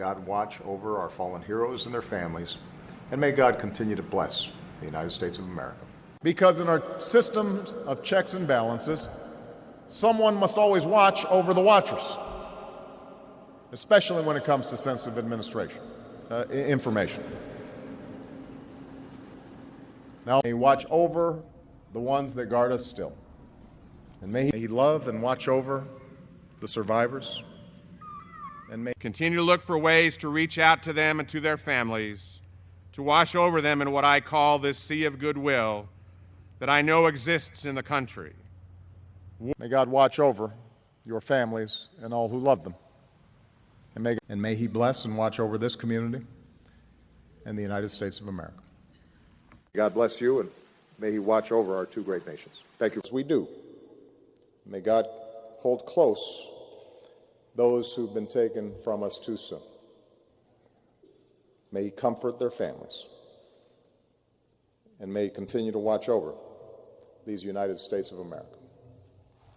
God watch over our fallen heroes and their families, and may God continue to bless the United States of America. Because in our systems of checks and balances, someone must always watch over the watchers, especially when it comes to sensitive information. Now, may He watch over the ones that guard us still. And may He love and watch over the survivors. And may continue to look for ways to reach out to them and to their families, to wash over them in what I call this sea of goodwill that I know exists in the country. May God watch over your families and all who love them. And may He bless and watch over this community and the United States of America. God bless you, and may He watch over our two great nations. Thank you. As we do, may God hold close those who've been taken from us too soon. May He comfort their families, and may He continue to watch over these United States of America.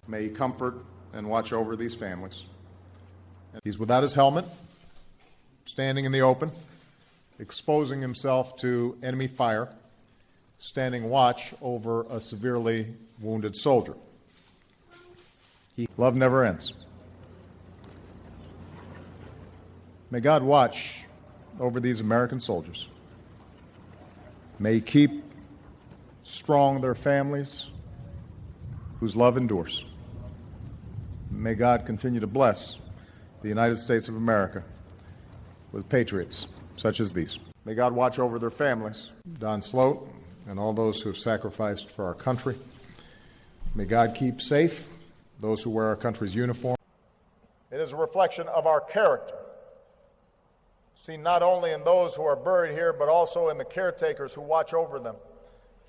May He comfort and watch over these families. He's without his helmet, standing in the open, exposing himself to enemy fire, standing watch over a severely wounded soldier. Love never ends. May God watch over these American soldiers. May He keep strong their families whose love endures. May God continue to bless the United States of America with patriots such as these. May God watch over their families, Don Sloat and all those who have sacrificed for our country. May God keep safe those who wear our country's uniform. It is a reflection of our character, seen not only in those who are buried here, but also in the caretakers who watch over them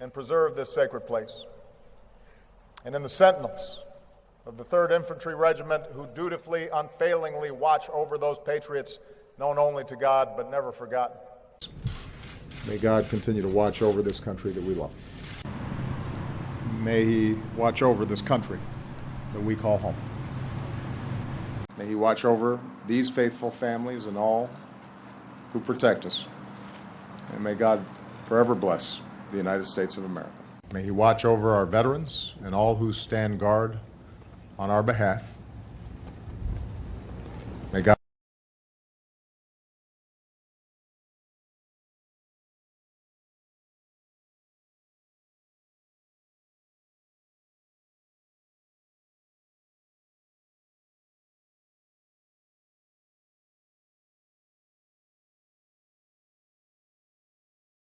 and preserve this sacred place, and in the sentinels of the 3rd Infantry Regiment who dutifully, unfailingly watch over those patriots known only to God but never forgotten. May God continue to watch over this country that we love. May He watch over this country that we call home. May He watch over these faithful families and all who protect us. And may God forever bless the United States of America. May He watch over our veterans and all who stand guard on our behalf.